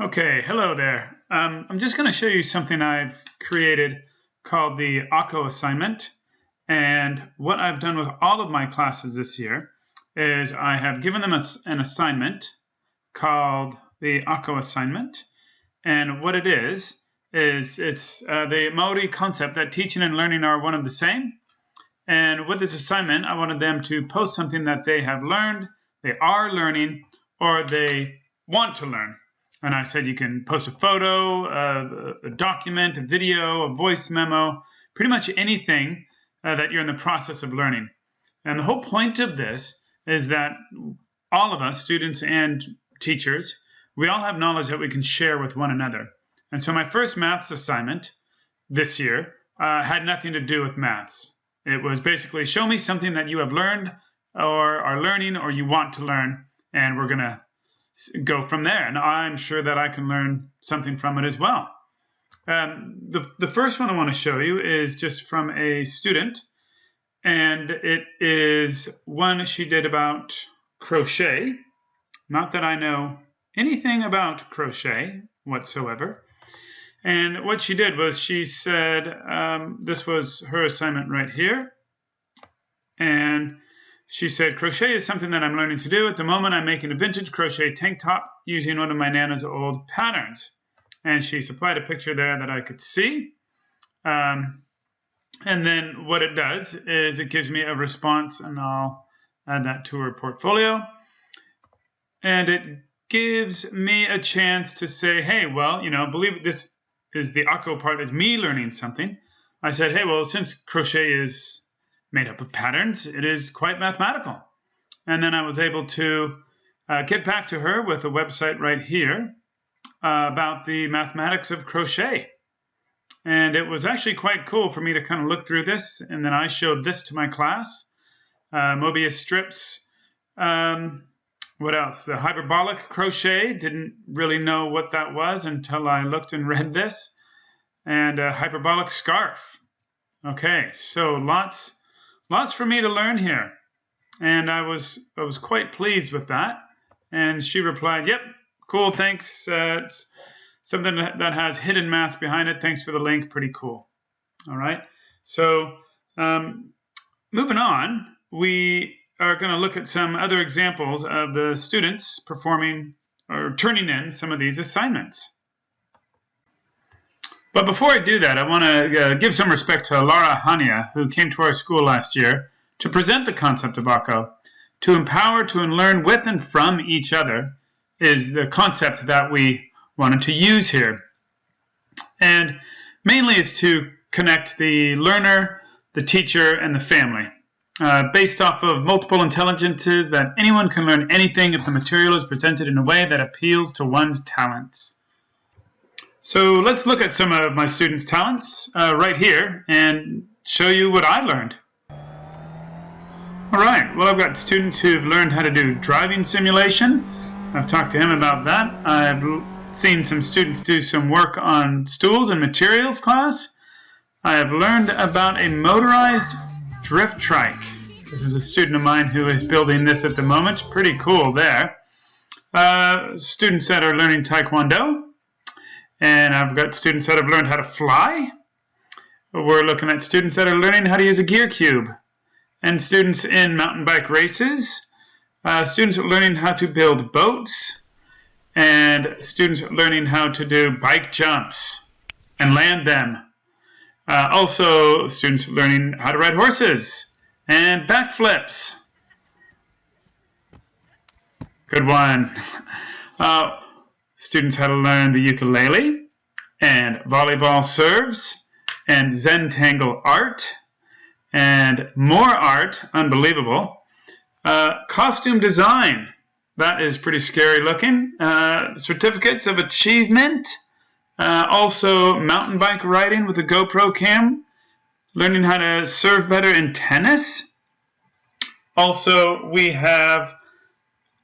Okay, hello there. I'm just going to show you something I've created called the ACO assignment. And what I've done with all of my classes this year is I have given them an assignment called the ACO assignment. And what it is it's the Maori concept that teaching and learning are one and the same. And with this assignment, I wanted them to post something that they have learned, they are learning, or they want to learn. And I said you can post a photo, a document, a video, a voice memo, pretty much anything that you're in the process of learning. And the whole point of this is that all of us, students and teachers, we all have knowledge that we can share with one another. And so my first maths assignment this year had nothing to do with maths. It was basically show me something that you have learned or are learning or you want to learn, and we're going to go from there. And I'm sure that I can learn something from it as well. The first one I want to show you is just from a student, and it is one she did about crochet. Not that I know anything about crochet whatsoever. And what she did was she said, this was her assignment right here. And she said, crochet is something that I'm learning to do. At the moment, I'm making a vintage crochet tank top using one of my Nana's old patterns. And she supplied a picture there that I could see. And then what it does is it gives me a response, and I'll add that to her portfolio. And it gives me a chance to say, hey, well, believe this is the ACO part is me learning something. I said, hey, well, since crochet is made up of patterns, it is quite mathematical. And then I was able to get back to her with a website right here about the mathematics of crochet. And it was actually quite cool for me to kind of look through this. And then I showed this to my class. Mobius strips. What else? The hyperbolic crochet. Didn't really know what that was until I looked and read this. And a hyperbolic scarf. Okay, so lots for me to learn here. And I was quite pleased with that. And she replied, yep, cool, thanks. It's something that has hidden maths behind it. Thanks for the link, pretty cool. All right, so moving on, we are going to look at some other examples of the students performing or turning in some of these assignments. But before I do that, I want to give some respect to Laura Hania, who came to our school last year to present the concept of ACO. To empower, to learn with and from each other is the concept that we wanted to use here. And mainly is to connect the learner, the teacher, and the family. Based off of multiple intelligences that anyone can learn anything if the material is presented in a way that appeals to one's talents. So let's look at some of my students' talents right here and show you what I learned. All right, well, I've got students who've learned how to do driving simulation. I've talked to him about that. I've seen some students do some work on stools and materials class. I have learned about a motorized drift trike. This is a student of mine who is building this at the moment. Pretty cool there. Students that are learning Taekwondo. And I've got students that have learned how to fly. We're looking at students that are learning how to use a gear cube. And students in mountain bike races. Students learning how to build boats. And students learning how to do bike jumps and land them. Also, students learning how to ride horses and backflips. Good one. Students how to learn the ukulele and volleyball serves and Zentangle art and more art, unbelievable. Costume design, that is pretty scary looking. Certificates of achievement. Also mountain bike riding with a GoPro cam. Learning how to serve better in tennis. Also, we have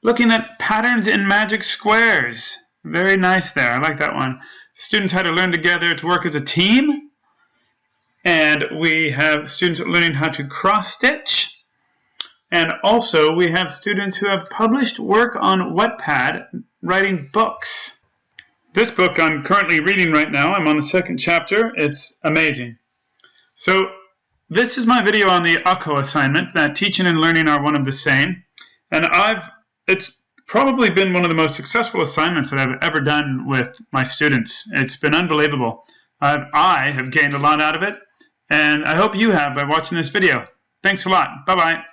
looking at patterns in magic squares. Very nice there. I like that one. Students how to learn together to work as a team. And we have students learning how to cross stitch. And also we have students who have published work on Wattpad writing books. This book I'm currently reading right now. I'm on the second chapter. It's amazing. So this is my video on the ako assignment, that teaching and learning are one of the same. And it's probably been one of the most successful assignments that I've ever done with my students. It's been unbelievable. I have gained a lot out of it, and I hope you have by watching this video. Thanks a lot. Bye-bye.